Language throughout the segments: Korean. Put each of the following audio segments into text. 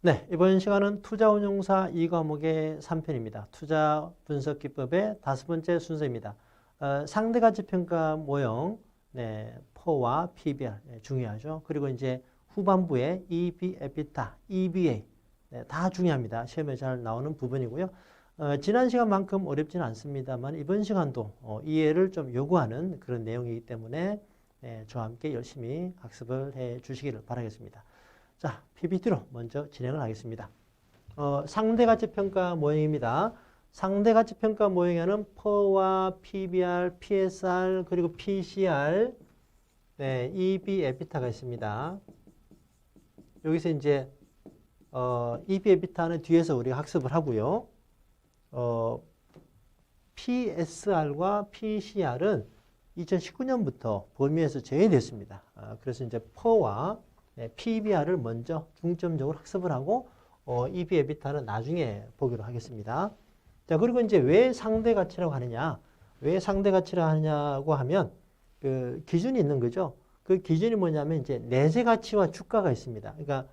네, 이번 시간은 투자운용사 2과목의 3편입니다. 투자 분석 기법의 5번째 순서입니다. 상대가치평가 모형, 네, PO와 PBR 중요하죠. 그리고 이제 후반부에 EB, 에피타, EBA 네, 다 중요합니다. 시험에 잘 나오는 부분이고요. 지난 시간만큼 어렵지는 않습니다만 이번 시간도 이해를 좀 요구하는 그런 내용이기 때문에 네, 저와 함께 열심히 학습을 해 주시기를 바라겠습니다. 자, PPT로 먼저 진행을 하겠습니다. 상대가치평가 모형입니다. 상대가치평가 모형에는 PO와 PBR, PSR, 그리고 PCR, 네, EB, 에피타가 있습니다. 여기서 이제 EB, 에피타는 뒤에서 우리가 학습을 하고요. PSR과 PCR은 2019년부터 범위에서 제외됐습니다. 그래서 이제 PO와 PBR을 먼저 중점적으로 학습을 하고 EB, 에비타는 나중에 보기로 하겠습니다. 자, 그리고 이제 왜 상대 가치라고 하느냐? 왜 상대 가치라고 하냐고 하면 그 기준이 있는 거죠. 그 기준이 뭐냐면 이제 내재 가치와 주가가 있습니다. 그러니까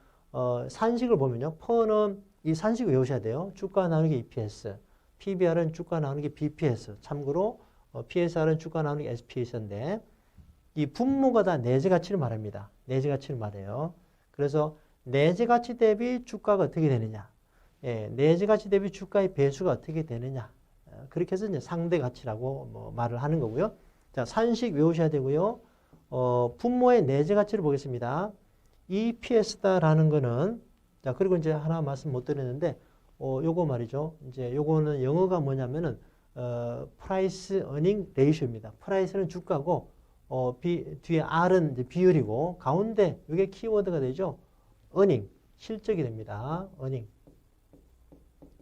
산식을 보면요. 퍼는 이 산식 외우셔야 돼요. 주가 나누기 EPS, PBR은 주가 나누기 BPS. 참고로 PSR은 주가 나누기 SPS인데 이 분모가 다 내재 가치를 말합니다. 내재 가치를 말해요. 그래서 내재 가치 대비 주가가 어떻게 되느냐. 예, 내재 가치 대비 주가의 배수가 어떻게 되느냐. 그렇게 해서 이제 상대 가치라고 뭐 말을 하는 거고요. 자, 산식 외우셔야 되고요. 분모의 내재 가치를 보겠습니다. EPS다라는 거는 자, 그리고 이제 하나 말씀 못 드렸는데 요거 말이죠. 이제 요거는 영어가 뭐냐면은 price earning ratio입니다. price는 주가고 뒤에 R은 이제 비율이고, 가운데 이게 키워드가 되죠. earning, 실적이 됩니다. earning.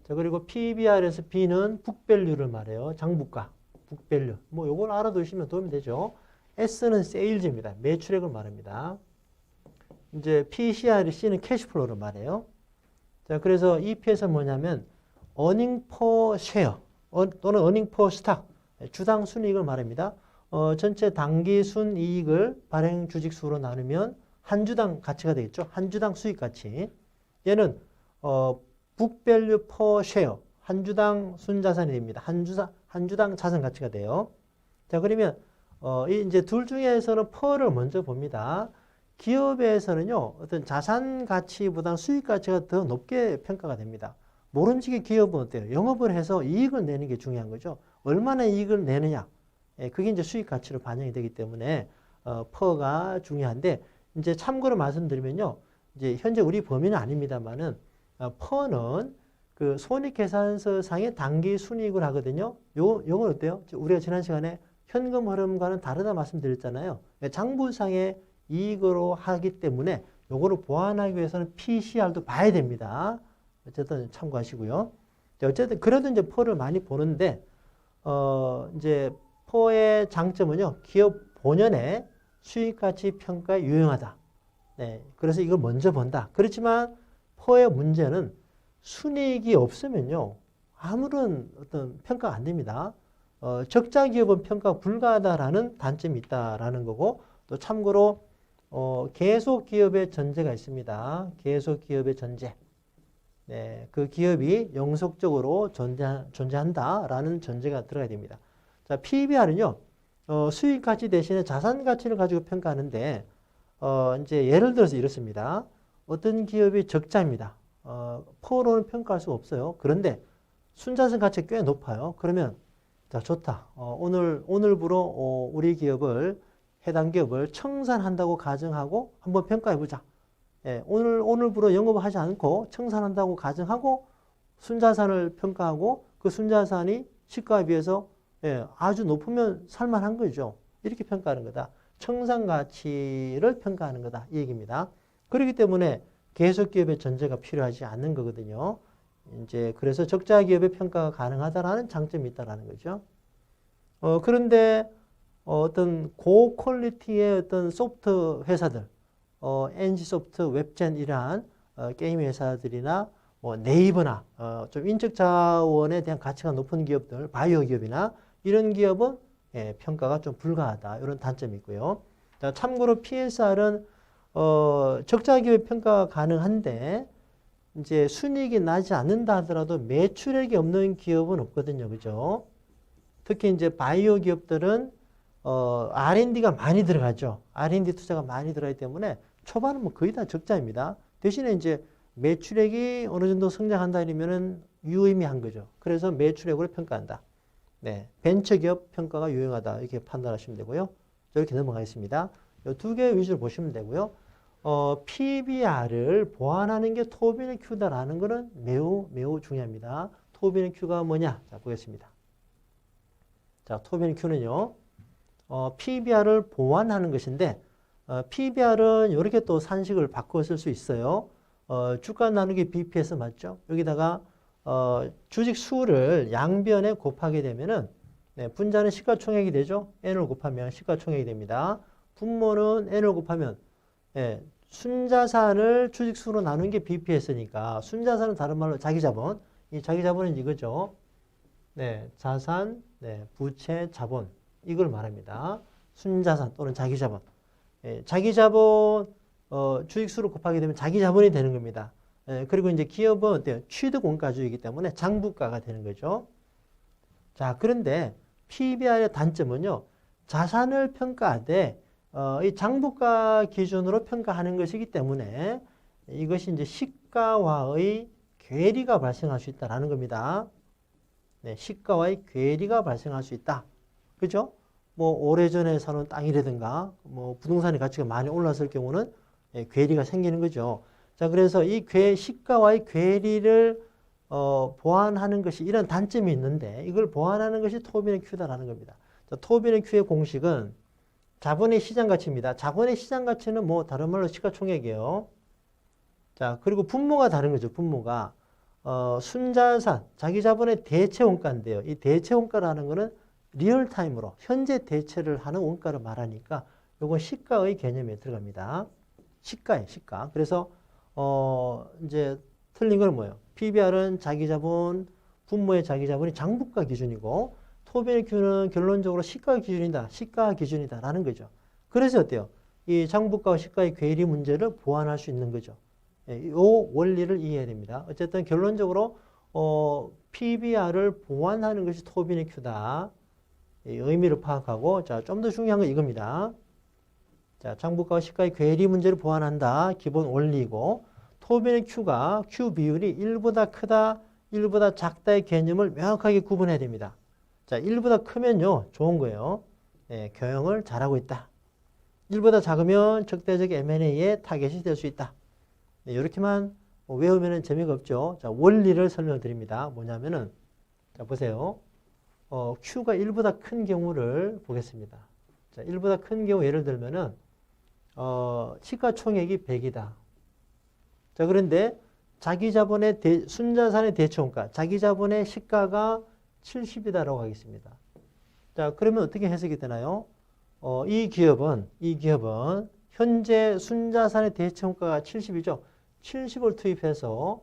자, 그리고 PBR에서 B는 북밸류를 말해요. 장부가, 북밸류. 뭐 요걸 알아두시면 도움이 되죠. S는 세일즈입니다. 매출액을 말합니다. 이제 PCR, C는 캐시플로우를 말해요. 자, 그래서 EPS는 뭐냐면 earning per share 또는 earning per stock, 주당 순이익을 말합니다. 전체 당기 순이익을 발행 주식수로 나누면 한 주당 가치가 되겠죠. 한 주당 수익 가치. 얘는 book value per share, 한 주당 순자산이 됩니다. 한 주당 자산 가치가 돼요. 자, 그러면 이제 둘 중에서는 per를 먼저 봅니다. 기업에서는요, 어떤 자산 가치보다 수익 가치가 더 높게 평가가 됩니다. 모름지기 기업은 어때요? 영업을 해서 이익을 내는 게 중요한 거죠. 얼마나 이익을 내느냐. 그게 이제 수익 가치로 반영이 되기 때문에 퍼가 중요한데, 이제 참고로 말씀드리면요, 이제 현재 우리 범위는 아닙니다만은 퍼는 그 손익계산서 상의 당기 순이익을 하거든요. 요건 어때요? 우리가 지난 시간에 현금 흐름과는 다르다 말씀드렸잖아요. 장부상의 이익으로 하기 때문에 요거를 보완하기 위해서는 PCR도 봐야 됩니다. 어쨌든 참고하시고요. 어쨌든 그래도 이제 퍼를 많이 보는데 이제 퍼의 장점은요, 기업 본연의 수익가치 평가에 유용하다. 네, 그래서 이걸 먼저 본다. 그렇지만 퍼의 문제는 순이익이 없으면요, 아무런 어떤 평가가 안 됩니다. 적자 기업은 평가 불가하다라는 단점이 있다라는 거고, 또 참고로 계속 기업의 전제가 있습니다. 계속 기업의 전제. 네, 그 기업이 영속적으로 존재한다라는 전제가 들어가야 됩니다. 자, PBR은요, 수익 가치 대신에 자산 가치를 가지고 평가하는데, 이제 예를 들어서 이렇습니다. 어떤 기업이 적자입니다. 퍼로는 평가할 수가 없어요. 그런데 순자산 가치가 꽤 높아요. 그러면, 자, 좋다. 오늘부로 우리 기업을, 해당 기업을 청산한다고 가정하고 한번 평가해보자. 예, 오늘부로 영업을 하지 않고 청산한다고 가정하고 순자산을 평가하고 그 순자산이 시가에 비해서 아주 높으면 살만한 거죠. 이렇게 평가하는 거다. 청산 가치를 평가하는 거다. 이 얘기입니다. 그렇기 때문에 계속 기업의 전제가 필요하지 않는 거거든요. 이제 그래서 적자 기업의 평가가 가능하다라는 장점이 있다라는 거죠. 그런데 어떤 고퀄리티의 어떤 소프트 회사들, NG소프트, 웹젠 이러한 게임 회사들이나 네이버나 좀 인적 자원에 대한 가치가 높은 기업들, 바이오 기업이나 이런 기업은 평가가 좀 불가하다. 이런 단점이 있고요. 자, 참고로 PSR은 적자 기업의 평가가 가능한데 이제 순이익이 나지 않는다 하더라도 매출액이 없는 기업은 없거든요. 그죠? 특히 이제 바이오 기업들은 R&D가 많이 들어가죠. R&D 투자가 많이 들어가기 때문에 초반은 뭐 거의 다 적자입니다. 대신에 이제 매출액이 어느 정도 성장한다 이러면은 유의미한 거죠. 그래서 매출액으로 평가한다. 네, 벤처기업 평가가 유용하다 이렇게 판단하시면 되고요. 이렇게 넘어가겠습니다. 이 두 개 위주로 보시면 되고요. PBR을 보완하는 게 토비는 Q다라는 것은 매우 중요합니다. 토비는 Q가 뭐냐? 자, 보겠습니다. 자, 토비는 Q는요. PBR을 보완하는 것인데 PBR은 이렇게 또 산식을 바꿔 쓸 수 있어요. 주가 나누기 BPS 맞죠? 여기다가 주식 수를 양변에 곱하게 되면은 네, 분자는 시가총액이 되죠. N을 곱하면 시가총액이 됩니다. 분모는 N을 곱하면 네, 순자산을 주식수로 나눈 게 BPS니까 순자산은 다른 말로 자기자본. 이 자기자본은 이거죠. 네, 자산, 네, 부채, 자본 이걸 말합니다. 순자산 또는 자기자본. 네, 자기자본 주식수로 곱하게 되면 자기자본이 되는 겁니다. 그리고 이제 기업은 어때요? 취득원가주의이기 때문에 장부가가 되는 거죠. 자, 그런데 PBR의 단점은요. 자산을 평가하되 이 장부가 기준으로 평가하는 것이기 때문에 이것이 이제 시가와의 괴리가 발생할 수 있다라는 겁니다. 네, 시가와의 괴리가 발생할 수 있다. 그죠? 뭐 오래전에 사놓은 땅이라든가 뭐 부동산의 가치가 많이 올랐을 경우는 괴리가 생기는 거죠. 자, 그래서 이 시가와의 괴리를 보완하는 것이 이런 단점이 있는데 이걸 보완하는 것이 토비는 Q다라는 겁니다. 자, 토비는 Q의 공식은 자본의 시장 가치입니다. 자본의 시장 가치는 뭐 다른 말로 시가총액이에요. 자, 그리고 분모가 다른 거죠. 분모가 순자산, 자기 자본의 대체 원가인데요. 이 대체 원가라는 거는 리얼타임으로 현재 대체를 하는 원가를 말하니까 이건 시가의 개념에 들어갑니다. 시가예요, 시가. 그래서 이제 틀린 건 뭐예요? PBR은 자기 자본, 분모의 자기 자본이 장부가 기준이고 토비는 Q는 결론적으로 시가 기준이다, 시가 기준이다라는 거죠. 그래서 어때요? 이 장부가와 시가의 괴리 문제를 보완할 수 있는 거죠. 이 원리를 이해해야 됩니다. 어쨌든 결론적으로 PBR을 보완하는 것이 토비는 Q다. 이 의미를 파악하고 자, 좀 더 중요한 건 이겁니다. 자, 장부가와 시가의 괴리 문제를 보완한다. 기본 원리이고 토비는 Q가 Q 비율이 1보다 크다, 1보다 작다의 개념을 명확하게 구분해야 됩니다. 자, 1보다 크면요. 좋은 거예요. 네, 경영을 잘하고 있다. 1보다 작으면 적대적 M&A의 타겟이 될 수 있다. 네, 이렇게만 외우면 재미가 없죠. 자, 원리를 설명드립니다. 뭐냐면은 자, 보세요. Q가 1보다 큰 경우를 보겠습니다. 자, 1보다 큰 경우 예를 들면은 시가총액이 100이다. 자, 그런데 자기 자본의 순자산의 대체원가, 자기 자본의 시가가 70이다라고 하겠습니다. 자, 그러면 어떻게 해석이 되나요? 이 기업은 현재 순자산의 대체원가가 70이죠. 70을 투입해서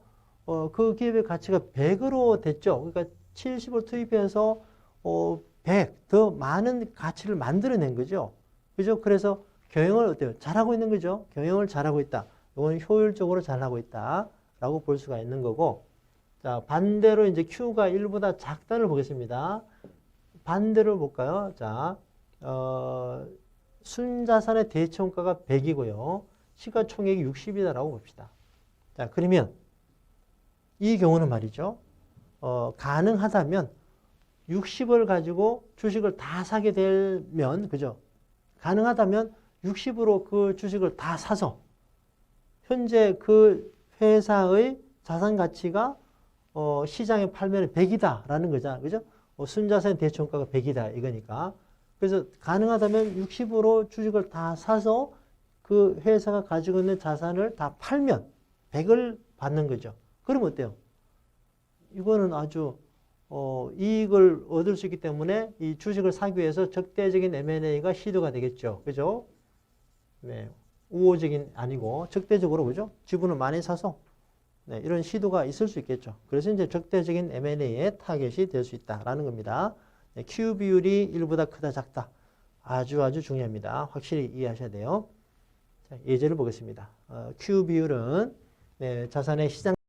그 기업의 가치가 100으로 됐죠. 그러니까 70을 투입해서 100 더 많은 가치를 만들어낸 거죠. 그죠? 그래서 경영을 어때요? 잘하고 있는 거죠. 경영을 잘하고 있다. 이건 효율적으로 잘하고 있다라고 볼 수가 있는 거고. 자, 반대로 이제 Q가 1보다 작다를 보겠습니다. 반대로 볼까요? 자, 순자산의 대체원가가 100이고요. 시가총액이 60이다라고 봅시다. 자, 그러면 이 경우는 말이죠. 가능하다면 60을 가지고 주식을 다 사게 되면, 그죠? 가능하다면 60으로 그 주식을 다 사서 현재 그 회사의 자산 가치가 시장에 팔면 100이다라는 거잖아. 그죠? 순자산 대체원가가 100이다. 이거니까. 그래서 가능하다면 60으로 주식을 다 사서 그 회사가 가지고 있는 자산을 다 팔면 100을 받는 거죠. 그러면 어때요? 이거는 아주 이익을 얻을 수 있기 때문에 이 주식을 사기 위해서 적대적인 M&A가 시도가 되겠죠. 그죠? 네. 우호적인 아니고 적대적으로 그죠? 지분을 많이 사서 네, 이런 시도가 있을 수 있겠죠. 그래서 이제 적대적인 M&A의 타겟이 될 수 있다라는 겁니다. 네, Q 비율이 1보다 크다 작다. 아주 중요합니다. 확실히 이해하셔야 돼요. 자, 예제를 보겠습니다. Q 비율은 네, 자산의 시장